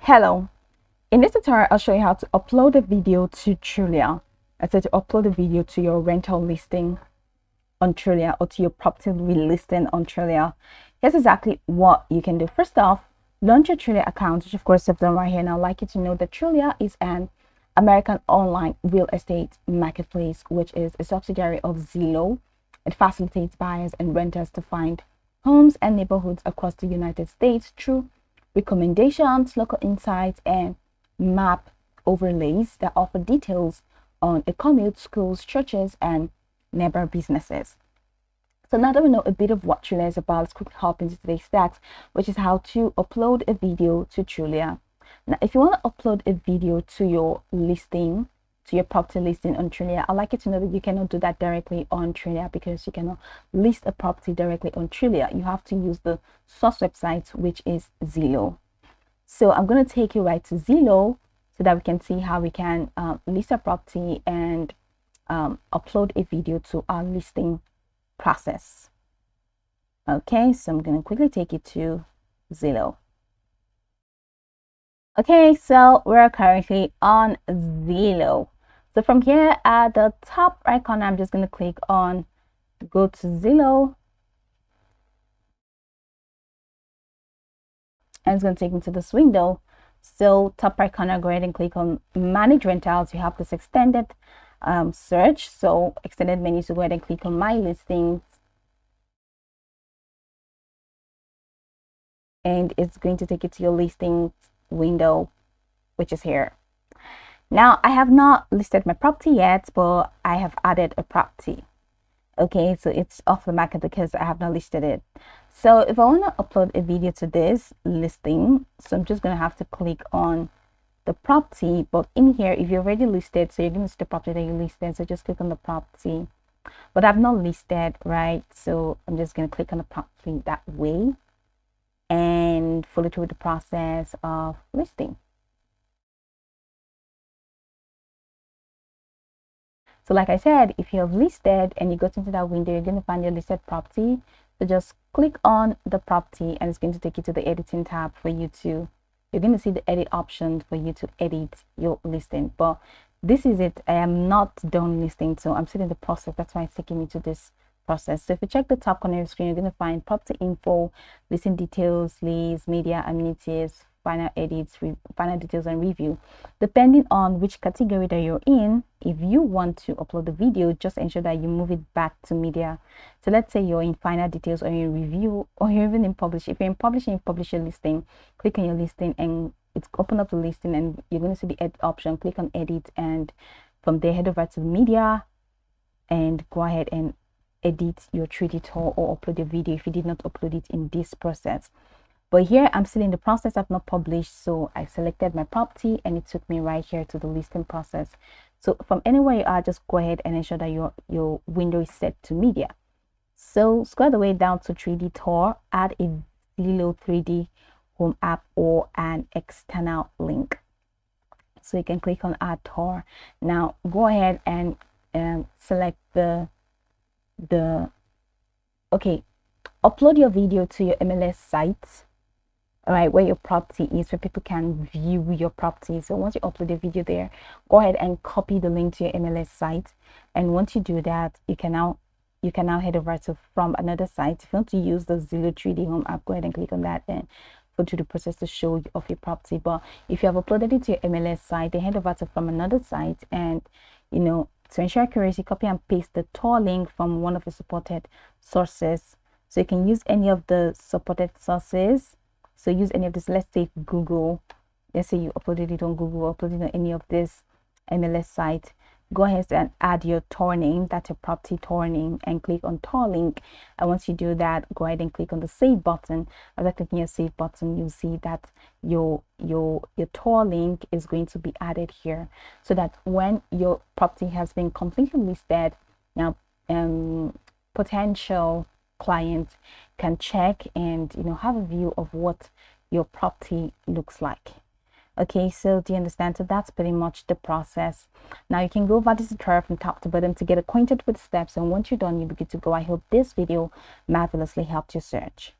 Hello, in this tutorial I'll show you how to upload a video to Trulia. I said to upload a video to your rental listing on Trulia or to your property listing on Trulia. Here's exactly what you can do. First off, launch your Trulia account, which of course I've done right here. And I'd like you to know that Trulia is an American online real estate marketplace, which is a subsidiary of Zillow. It facilitates buyers and renters to find homes and neighborhoods across the United States through recommendations, local insights, and map overlays that offer details on a commute, schools, churches, and neighbor businesses. So now that we know a bit of what Trulia is about, let's quickly hop into today's steps, which is how to upload a video to Trulia. Now, if you want to upload a video to your listing, to your property listing on Trulia, I'd like you to know that you cannot do that directly on Trulia because you cannot list a property directly on Trulia. You have to use the source website, which is Zillow. So I'm going to take you right to Zillow so that we can see how we can list a property and upload a video to our listing process. Okay, so I'm going to quickly take you to Zillow. Okay, so we're currently on Zillow. So from here at the top right corner, I'm just going to click on go to Zillow. And it's going to take me to this window. So top right corner, go ahead and click on manage rentals. You have this extended search. So extended menu, so go ahead and click on my listings. And it's going to take you to your listings window, which is here. Now, I have not listed my property yet, but I have added a property. Okay, so it's off the market because I have not listed it. So if I want to upload a video to this listing, so I'm just going to have to click on the property. But in here, if you're already listed, so you're going to see the property that you listed, so just click on the property. But I've not listed, right? So I'm just going to click on the property that way and follow through the process of listing. So like I said, if you have listed and you go into that window, you're going to find your listed property. So just click on the property and it's going to take you to the editing tab for you to, you're going to see the edit option for you to edit your listing. But this is it. I am not done listing, so I'm still in the process. That's why it's taking me to this process. So if you check the top corner of the screen, you're going to find property info, listing details, leads, media, amenities, final edits, final details, and review. Depending on which category that you're in, if you want to upload the video, just ensure that you move it back to media. So let's say you're in final details or in review, or you're even in publish. If you're in publishing, you publish your listing, click on your listing and it's open up the listing and you're going to see the edit option. Click on edit and from there head over to media and go ahead and edit your 3D tour or upload your video if you did not upload it in this process. But here I'm still in the process. I've not published, so I selected my property and it took me right here to the listing process. So from anywhere you are, just go ahead and ensure that your window is set to media. So scroll the way down to 3D tour, add a Zillow 3D home app or an external link. So you can click on add tour. Now go ahead and select okay, upload your video to your MLS site, all right, where your property is, where people can view your property. So once you upload the video there, go ahead and copy the link to your MLS site. And once you do that, you can now head over to from another site. If you want to use the Zillow 3D home app, go ahead and click on that and go through the process to show you of your property. But if you have uploaded it to your MLS site, then head over to from another site and to ensure accuracy, copy and paste the Tor link from one of the supported sources. So you can use any of the supported sources. So use any of this. Let's say Google. Let's say you uploaded it on Google, uploaded on any of this MLS site. Go ahead and add your Tor name, that's your property Tor name, and click on Tor link. And once you do that, go ahead and click on the save button. After clicking your save button, you'll see that your Tor link is going to be added here, so that when your property has been completely listed, now potential clients can check and have a view of what your property looks like. Okay, so do you understand? So that's pretty much the process. Now you can go over this tutorial from top to bottom to get acquainted with steps, and once you're done, you'll be good to go. I hope this video marvelously helped your search.